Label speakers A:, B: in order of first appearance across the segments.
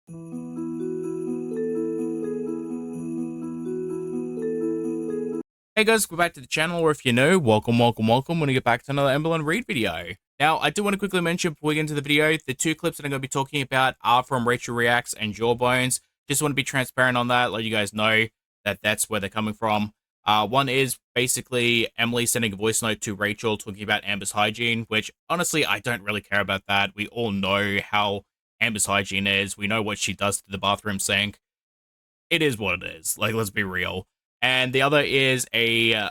A: Hey guys, welcome back to the channel, or if you're new, welcome. When we get back to another Emberlyn Read video. Now, I do want to quickly mention before we get into the video, the two clips that I'm going to be talking about are from Rachel Reacts and Jawbones. Just want to be transparent on that, let you guys know that that's where they're coming from. One is basically Emily sending a voice note to Rachel talking about Amber's hygiene, which honestly, I don't really care about that. We all know how Amber's hygiene is. We know what she does to the bathroom sink. It is what it is. Like, let's be real. And the other is a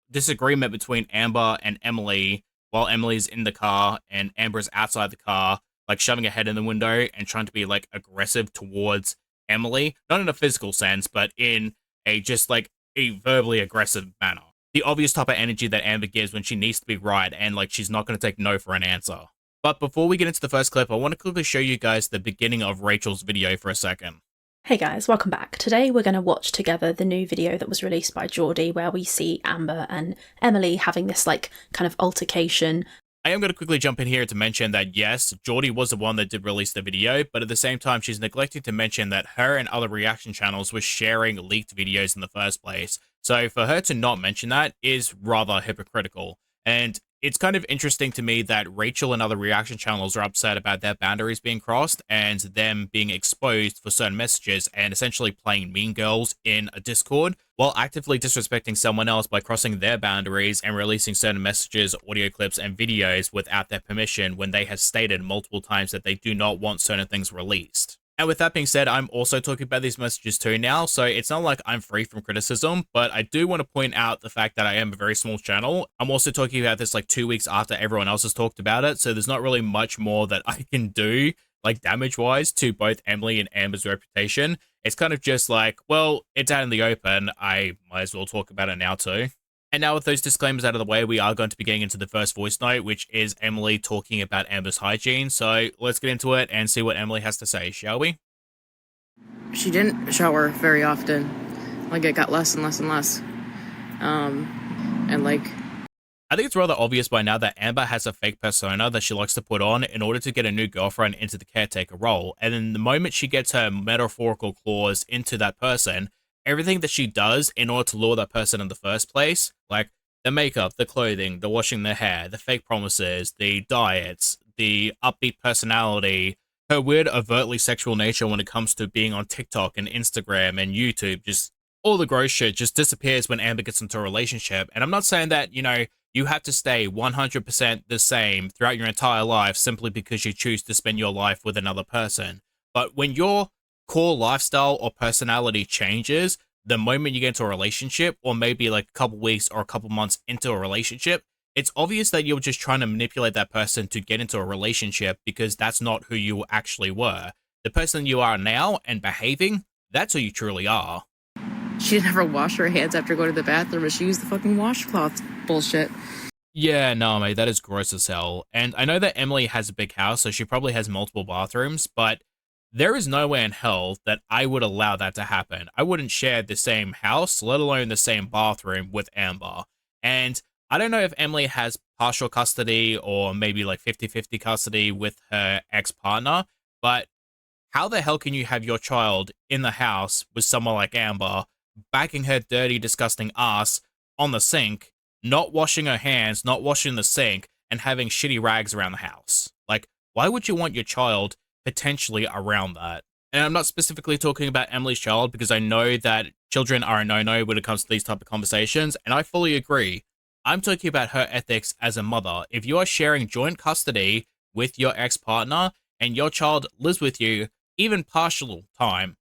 A: disagreement between Amber and Emily while Emily's in the car and Amber's outside the car, like shoving her head in the window and trying to be like aggressive towards Emily. Not in a physical sense, but in a just like a verbally aggressive manner. The obvious type of energy that Amber gives when she needs to be right and like she's not going to take no for an answer. But before we get into the first clip, I want to quickly show you guys the beginning of Rachel's video for a second.
B: Hey guys, welcome back. Today we're going to watch together the new video that was released by Geordie where we see Amber and Emily having this like kind of altercation.
A: I am going to quickly jump in here to mention that yes, Geordie was the one that did release the video, but at the same time she's neglecting to mention that her and other reaction channels were sharing leaked videos in the first place. So for her to not mention that is rather hypocritical. And it's kind of interesting to me that Rachel and other reaction channels are upset about their boundaries being crossed and them being exposed for certain messages and essentially playing mean girls in a Discord while actively disrespecting someone else by crossing their boundaries and releasing certain messages, audio clips, and videos without their permission when they have stated multiple times that they do not want certain things released. And with that being said, I'm also talking about these messages too now, so it's not like I'm free from criticism, but I do want to point out the fact that I am a very small channel. I'm also talking about this like 2 weeks after everyone else has talked about it, so there's not really much more that I can do, like damage-wise, to both Emily and Amber's reputation. It's kind of just like, well, it's out in the open, I might as well talk about it now too. And now with those disclaimers out of the way, we are going to be getting into the first voice note, which is Emily talking about Amber's hygiene. So let's get into it and see what Emily has to say, shall we?
C: She didn't shower very often. Like, it got less and less and less. And like...
A: I think it's rather obvious by now that Amber has a fake persona that she likes to put on in order to get a new girlfriend into the caretaker role. And then the moment she gets her metaphorical claws into that person, everything that she does in order to lure that person in the first place, like the makeup, the clothing, the washing their hair, the fake promises, the diets, the upbeat personality, her weird overtly sexual nature when it comes to being on TikTok and Instagram and YouTube, just all the gross shit just disappears when Amber gets into a relationship. And I'm not saying that, you know, you have to stay 100% the same throughout your entire life simply because you choose to spend your life with another person. But when your core lifestyle or personality changes the moment you get into a relationship, or maybe like a couple weeks or a couple months into a relationship, it's obvious that you're just trying to manipulate that person to get into a relationship because that's not who you actually were. The person you are now and behaving, that's who you truly are.
C: She didn't ever wash her hands after going to the bathroom, but she used the fucking washcloth bullshit.
A: Yeah, no, mate, that is gross as hell. And I know that Emily has a big house, so she probably has multiple bathrooms, but there is no way in hell that I would allow that to happen. I wouldn't share the same house, let alone the same bathroom with Amber. And I don't know if Emily has partial custody or maybe like 50-50 custody with her ex-partner, but how the hell can you have your child in the house with someone like Amber, backing her dirty, disgusting ass on the sink, not washing her hands, not washing the sink, and having shitty rags around the house? Like, why would you want your child potentially around that? And I'm not specifically talking about Emily's child because I know that children are a no-no when it comes to these type of conversations, and I fully agree. I'm talking about her ethics as a mother. If you are sharing joint custody with your ex-partner and your child lives with you, even partial time,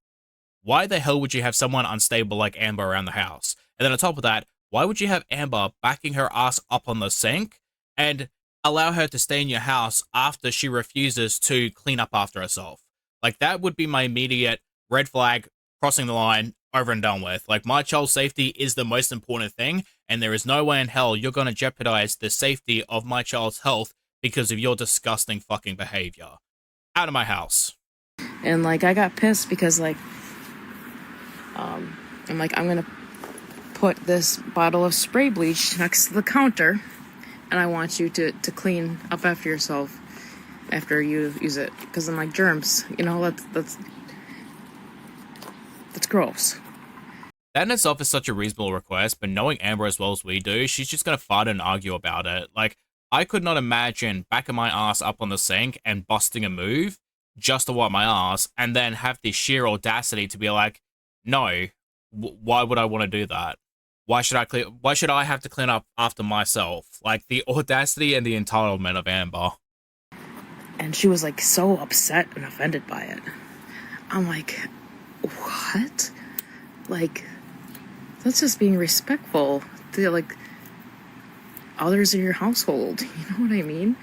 A: why the hell would you have someone unstable like Amber around the house? And then on top of that, why would you have Amber backing her ass up on the sink and allow her to stay in your house after she refuses to clean up after herself? Like, that would be my immediate red flag, crossing the line, over and done with. Like, my child's safety is the most important thing, and there is no way in hell you're going to jeopardize the safety of my child's health because of your disgusting fucking behavior. Out of my house.
C: And like, I got pissed because like, I'm gonna put this bottle of spray bleach next to the counter, and I want you to clean up after yourself. after you use it, because I'm like, germs, you know, that's gross.
A: That in itself is such a reasonable request, but knowing Amber as well as we do, she's just gonna fight and argue about it. Like, I could not imagine backing my ass up on the sink and busting a move just to wipe my ass, and then have the sheer audacity to be like, no, why would I want to do that? Why should I have to clean up after myself? Like, the audacity and the entitlement of Amber.
C: And she was like so upset and offended by it. I'm like, what? Like, that's just being respectful to like others in your household. You know what I mean?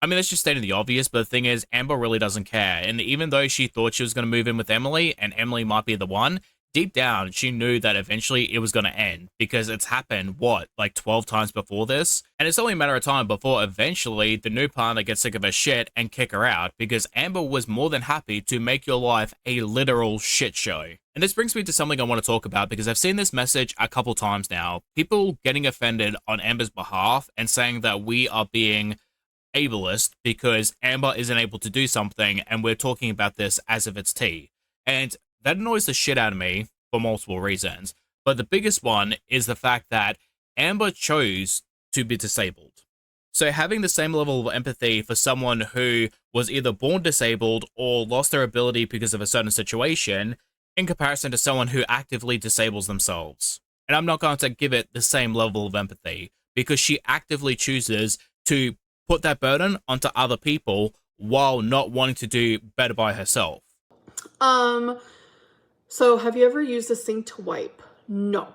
A: I mean, that's just stating the obvious, but the thing is, Amber really doesn't care. And even though she thought she was going to move in with Emily, and Emily might be the one, deep down, she knew that eventually it was going to end, because it's happened, what, like 12 times before this? And it's only a matter of time before eventually the new partner gets sick of her shit and kick her out, because Amber was more than happy to make your life a literal shit show. And this brings me to something I want to talk about, because I've seen this message a couple times now. People getting offended on Amber's behalf and saying that we are being ableist because Amber isn't able to do something and we're talking about this as if it's tea. And that annoys the shit out of me for multiple reasons. But the biggest one is the fact that Amber chose to be disabled. So having the same level of empathy for someone who was either born disabled or lost their ability because of a certain situation in comparison to someone who actively disables themselves. And I'm not going to give it the same level of empathy because she actively chooses to put that burden onto other people while not wanting to do better by herself.
D: So have you ever used a sink to wipe? No.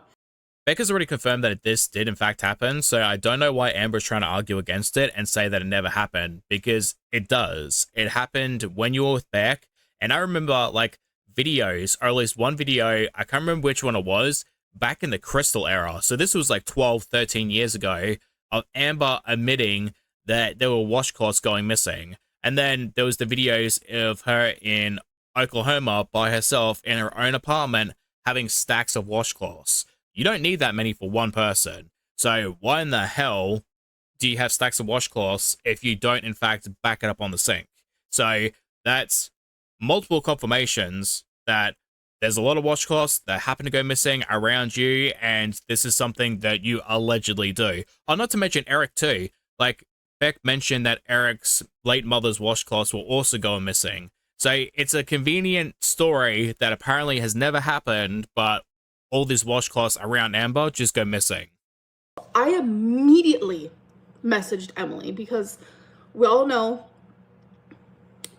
A: Becca's already confirmed that this did in fact happen, so I don't know why Amber's trying to argue against it and say that it never happened, because it does. It happened when you were with Beck, and I remember, like, videos, or at least one video, I can't remember which one it was, back in the Crystal era, so this was like 12, 13 years ago, of Amber admitting that there were washcloths going missing. And then there was the videos of her in Oklahoma by herself in her own apartment having stacks of washcloths. You don't need that many for one person. So why in the hell do you have stacks of washcloths if you don't in fact back it up on the sink? So that's multiple confirmations that there's a lot of washcloths that happen to go missing around you, and this is something that you allegedly do. Oh, not to mention Eric too. Like, Beck mentioned that Eric's late mother's washcloths will also go missing. So it's a convenient story that apparently has never happened, but all these washcloths around Amber just go missing.
D: I immediately messaged Emily because we all know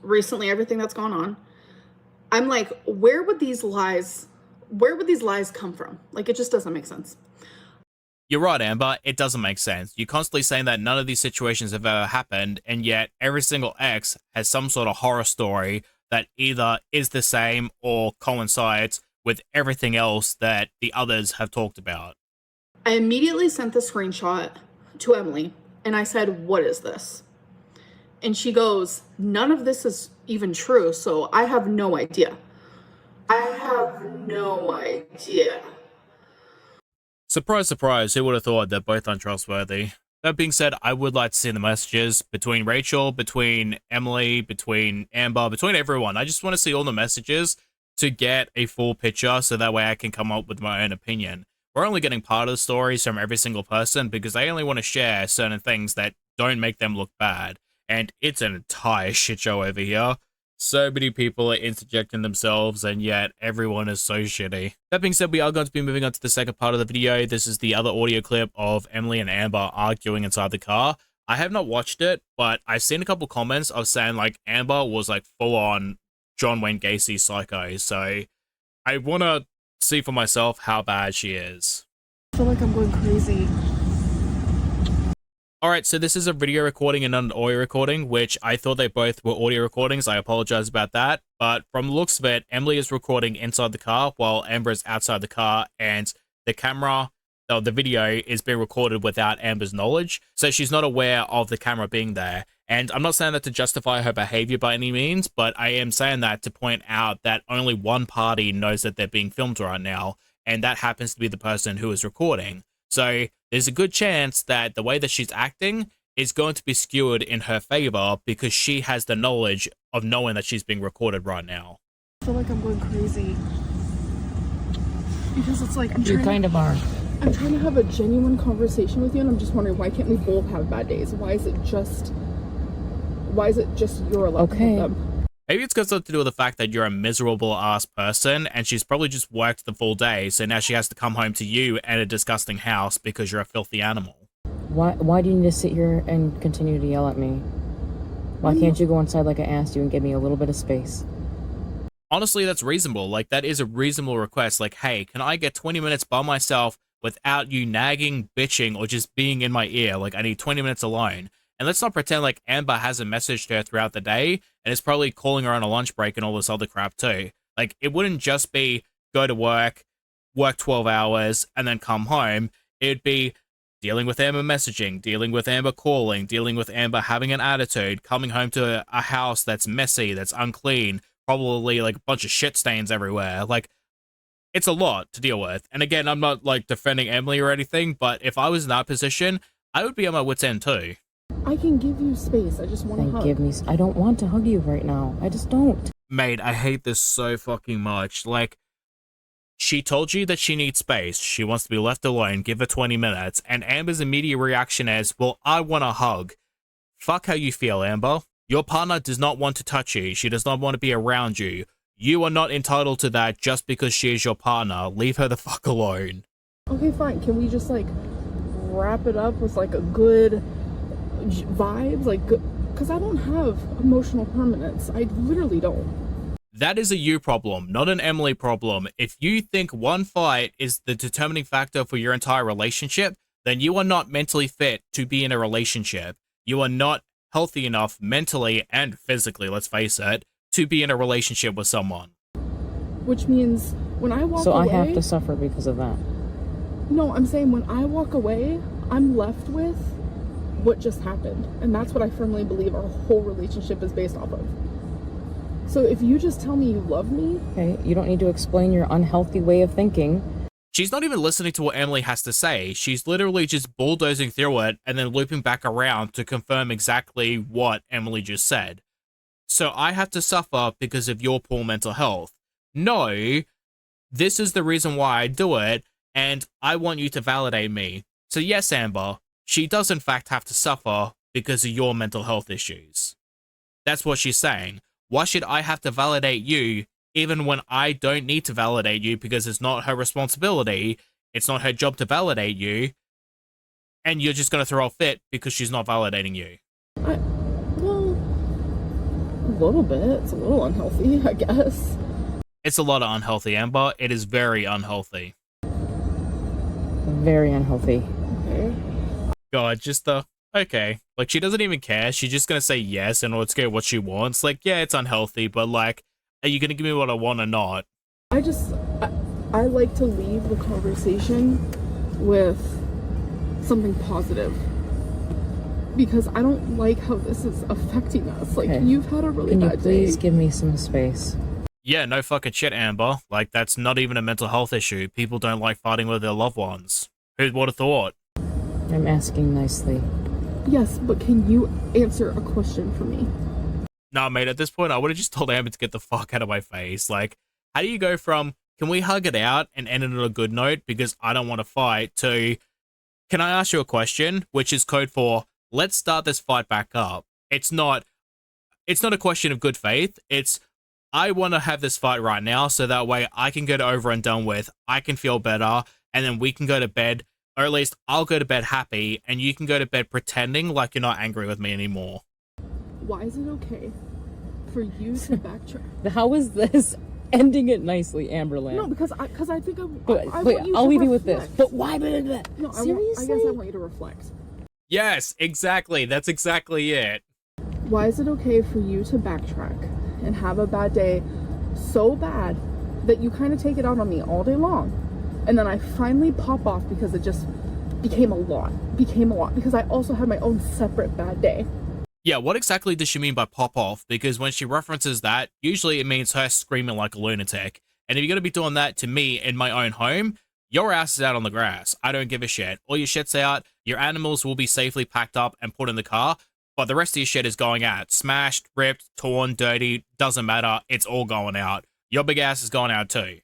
D: recently everything that's gone on. I'm like, where would these lies come from? Like, it just doesn't make sense.
A: You're right, Amber. It doesn't make sense. You're constantly saying that none of these situations have ever happened, and yet every single ex has some sort of horror story that either is the same or coincides with everything else that the others have talked about.
D: I immediately sent the screenshot to Emily, and I said, what is this? And she goes, none of this is even true, so I have no idea. I have no idea.
A: Surprise, surprise, who would have thought they're both untrustworthy? That being said, I would like to see the messages between Rachel, between Emily, between Amber, between everyone. I just want to see all the messages to get a full picture so that way I can come up with my own opinion. We're only getting part of the stories from every single person because they only want to share certain things that don't make them look bad. And it's an entire shit show over here. So many people are interjecting themselves, and yet everyone is so shitty. That being said, we are going to be moving on to the second part of the video. This is the other audio clip of Emily and Amber arguing inside the car. I have not watched it, but I've seen a couple comments of saying, like, Amber was, like, full-on John Wayne Gacy psycho. So I want to see for myself how bad she is.
D: I feel like I'm going crazy.
A: Alright, so this is a video recording and not an audio recording, which I thought they both were audio recordings. I apologize about that. But from the looks of it, Emily is recording inside the car while Amber is outside the car, and the camera, the video is being recorded without Amber's knowledge. So she's not aware of the camera being there. And I'm not saying that to justify her behavior by any means, but I am saying that to point out that only one party knows that they're being filmed right now, and that happens to be the person who is recording. So there's a good chance that the way that she's acting is going to be skewed in her favor because she has the knowledge of knowing that she's being recorded right now.
D: I feel like I'm going crazy. Because it's like,
C: You kind of are.
D: I'm trying to have a genuine conversation with you, and I'm just wondering, why can't we both have bad days? Why is it just you're allowed to have them?
A: Maybe it's got something to do with the fact that you're a miserable ass person and she's probably just worked the full day, so now she has to come home to you and a disgusting house because you're a filthy animal.
C: Why do you need to sit here and continue to yell at me? Why can't you go inside like I asked you and give me a little bit of space?
A: Honestly, that's reasonable. Like, that is a reasonable request. Like, hey, can I get 20 minutes by myself without you nagging, bitching, or just being in my ear? Like, I need 20 minutes alone. And let's not pretend like Amber hasn't messaged her throughout the day and is probably calling her on a lunch break and all this other crap too. Like, it wouldn't just be go to work 12 hours, and then come home. It'd be dealing with Amber messaging, dealing with Amber calling, dealing with Amber having an attitude, coming home to a house that's messy, that's unclean, probably like a bunch of shit stains everywhere. Like, it's a lot to deal with. And again, I'm not like defending Emily or anything, but if I was in that position, I would be on my wit's end too.
D: I can give you space. I just want to hug.
C: I don't want to hug you right now. I just don't.
A: Mate, I hate this so fucking much. Like, she told you that she needs space. She wants to be left alone. Give her 20 minutes. And Amber's immediate reaction is, well, I want a hug. Fuck how you feel, Amber. Your partner does not want to touch you. She does not want to be around you. You are not entitled to that just because she is your partner. Leave her the fuck alone.
D: Okay, fine. Can we just, like, wrap it up with, like, a good vibes? Like, because I don't have emotional permanence. I literally don't.
A: That is a you problem, not an Emily problem. If you think one fight is the determining factor for your entire relationship, then you are not mentally fit to be in a relationship. You are not healthy enough mentally and physically, let's face it, to be in a relationship with someone.
D: Which means when I walk away...
C: So I have to suffer because of that.
D: No, I'm saying when I walk away, I'm left with what just happened. And that's what I firmly believe our whole relationship is based off of. So if you just tell me you love me...
C: Okay, you don't need to explain your unhealthy way of thinking.
A: She's not even listening to what Emily has to say. She's literally just bulldozing through it and then looping back around to confirm exactly what Emily just said. So I have to suffer because of your poor mental health. No, this is the reason why I do it, and I want you to validate me. So yes, Amber, she does in fact have to suffer because of your mental health issues. That's what she's saying. Why should I have to validate you even when I don't need to validate you because it's not her responsibility, it's not her job to validate you, and you're just going to throw a fit because she's not validating you?
D: Well, a little bit. It's a little unhealthy, I guess.
A: It's a lot of unhealthy, Amber. It is very unhealthy.
C: Very unhealthy.
D: Okay.
A: God, just the... Okay. Like, she doesn't even care. She's just gonna say yes in order to get what she wants. Like, yeah, it's unhealthy, but, like, are you gonna give me what I want or not?
D: I like to leave the conversation with something positive. Because I don't like how this is affecting us. Like,
C: Okay.
D: You've had a really bad day.
C: Can you please give me some space?
A: Yeah, no fucking shit, Amber. Like, that's not even a mental health issue. People don't like fighting with their loved ones. Who would have thought?
C: I'm asking nicely.
D: Yes, but can you answer a question for me?
A: Nah, mate, at this point, I would have just told Amber to get the fuck out of my face. Like, how do you go from, can we hug it out and end it on a good note because I don't want to fight, to, can I ask you a question? Which is code for, let's start this fight back up. It's not a question of good faith. It's, I want to have this fight right now so that way I can get it over and done with, I can feel better, and then we can go to bed, or at least I'll go to bed happy, and you can go to bed pretending like you're not angry with me anymore.
D: Why is it okay for you to backtrack?
C: How is this ending it nicely, Amberland?
D: No, because I think
C: But
D: I
C: wait,
D: want you
C: I'll
D: to
C: leave you with this.
D: reflect.
C: But why?
D: No,
C: Seriously?
D: I guess I want you to reflect.
A: Yes, exactly. That's exactly it.
D: Why is it okay for you to backtrack and have a bad day so bad that you kind of take it out on me all day long, and then I finally pop off because it just became a lot because I also had my own separate bad day?
A: Yeah, what exactly does she mean by pop off? Because when she references that, usually it means her screaming like a lunatic. And if you're going to be doing that to me in my own home, your ass is out on the grass. I don't give a shit. All your shit's out. Your animals will be safely packed up and put in the car, but the rest of your shit is going out. Smashed, ripped, torn, dirty, doesn't matter. It's all going out. Your big ass is going out too.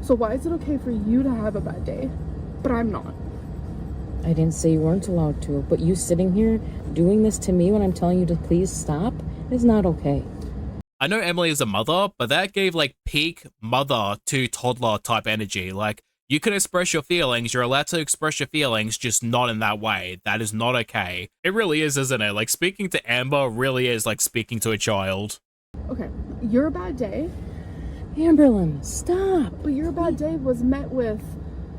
D: So why is it okay for you to have a bad day, but I'm not?
E: I didn't say you weren't allowed to, but you sitting here doing this to me when I'm telling you to please stop is not okay.
A: I know Emily is a mother, but that gave like peak mother to toddler type energy. Like, you can express your feelings, you're allowed to express your feelings, just not in that way. That is not okay. It really is, isn't it? Like, speaking to Amber really is like speaking to a child.
D: Okay, your bad day,
E: Amberlyn, stop.
D: but your bad day was met with,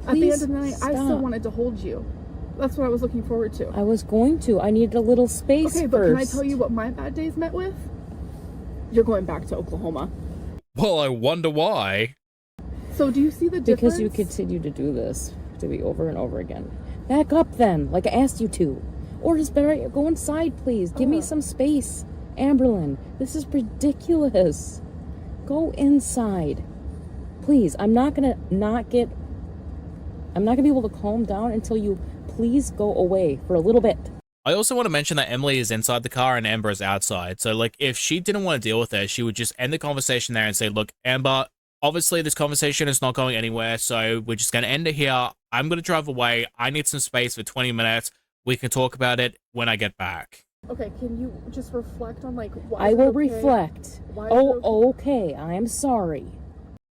D: at the
E: Please
D: end of the night, I still
E: stop.
D: wanted to hold you. That's what I was looking forward to.
E: I was going to. I needed a little space
D: Okay, but can I
E: first.
D: tell you what my bad day's met with? You're going back to Oklahoma.
A: Well, I wonder why.
D: So do you see the difference?
E: Because you continue to do this to me over and over again. Back up then, like I asked you to. Or just better, go inside, please. Give me some space. Amberlyn, this is ridiculous. Go inside. Please, I'm not gonna be able to calm down until you please go away for a little bit.
A: I also want to mention that Emily is inside the car and Amber is outside. So, like, if she didn't want to deal with it, she would just end the conversation there and say, look, Amber, obviously this conversation is not going anywhere, so we're just going to end it here. I'm going to drive away. I need some space for 20 minutes. We can talk about it when I get back.
D: Okay, can you just reflect on, like, why
E: I
D: is it
E: will
D: okay?
E: reflect.
D: Why is it
E: Okay, I'm sorry.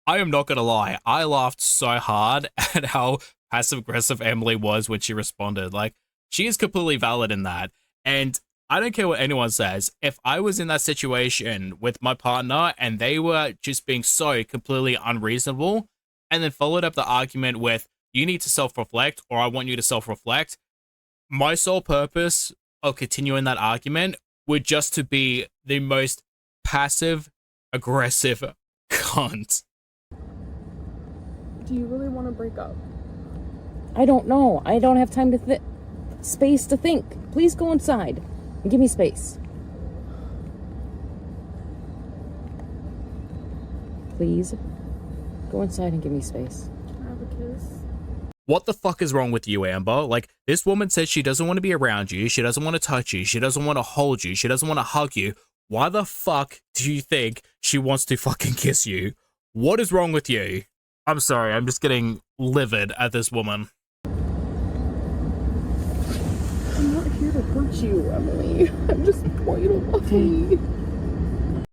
A: I am not going to lie. I laughed so hard at how passive-aggressive Emily was when she responded. Like, she is completely valid in that. And I don't care what anyone says. If I was in that situation with my partner and they were just being so completely unreasonable and then followed up the argument with, you need to self-reflect or I want you to self-reflect, my sole purpose of continuing that argument would just to be the most passive-aggressive cunt.
D: Do you really want to break up?
E: I don't know. I don't have time to space to think. Please go inside and give me space. Please go inside and give me space.
D: Can I have a kiss?
A: What the fuck is wrong with you, Amber? Like, this woman says she doesn't want to be around you, she doesn't want to touch you, she doesn't want to hold you, she doesn't want to hug you. Why the fuck do you think she wants to fucking kiss you? What is wrong with you? I'm sorry, I'm just getting livid at this woman.
D: I'm not here to hurt you, Emily. I just want you to love me.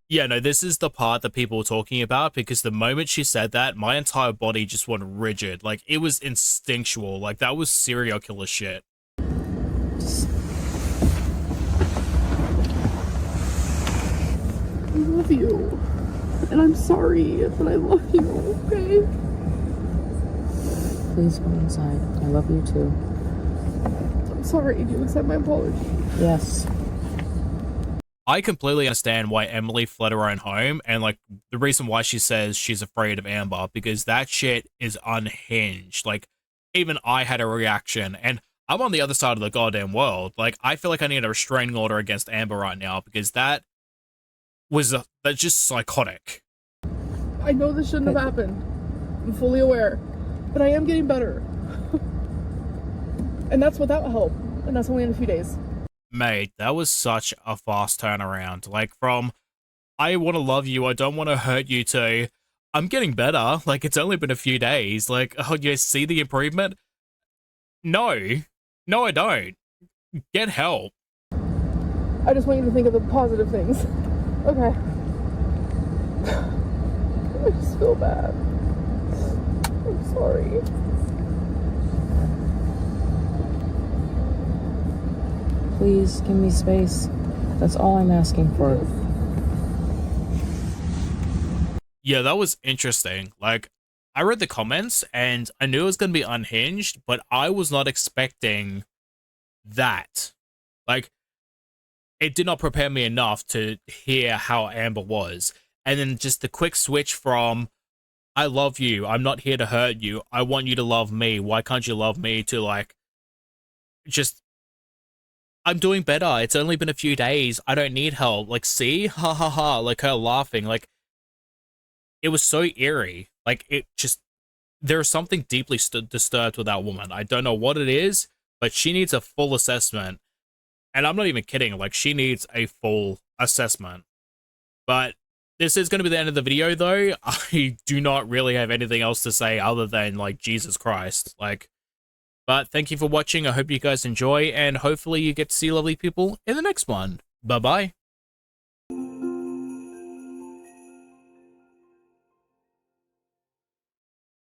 A: Yeah, no, this is the part that people were talking about, because the moment she said that, my entire body just went rigid. Like, it was instinctual. Like, that was serial killer shit.
D: I love you. And I'm sorry, but I love you, okay?
E: Please go inside. I love you too.
D: I'm sorry. Do you accept my apology?
E: Yes.
A: I completely understand why Emily fled her own home, and like the reason why she says she's afraid of Amber, because that shit is unhinged. Like, even I had a reaction, and I'm on the other side of the goddamn world. Like, I feel like I need a restraining order against Amber right now, because that's just psychotic.
D: I know this shouldn't have happened. I'm fully aware. But I am getting better. And that's without help. And that's only in a few days.
A: Mate, that was such a fast turnaround. Like, from, I want to love you, I don't want to hurt you, to, I'm getting better. Like, it's only been a few days. Like, oh, you see the improvement? No. No, I don't. Get help.
D: I just want you to think of the positive things. Okay. I just feel bad. I'm sorry.
E: Please give me space. That's all I'm asking for.
A: Yeah, that was interesting. Like, I read the comments and I knew it was going to be unhinged, but I was not expecting that. Like, it did not prepare me enough to hear how Amber was. And then just the quick switch from, I love you, I'm not here to hurt you, I want you to love me, why can't you love me, to like, just, I'm doing better, it's only been a few days, I don't need help, like, see, ha ha ha, like her laughing, like, it was so eerie, like, it just, there's something deeply disturbed with that woman. I don't know what it is, but she needs a full assessment. And I'm not even kidding. Like, she needs a full assessment. But this is going to be the end of the video, though. I do not really have anything else to say other than, like, Jesus Christ. Like, but thank you for watching. I hope you guys enjoy, and hopefully you get to see lovely people in the next one. Bye-bye.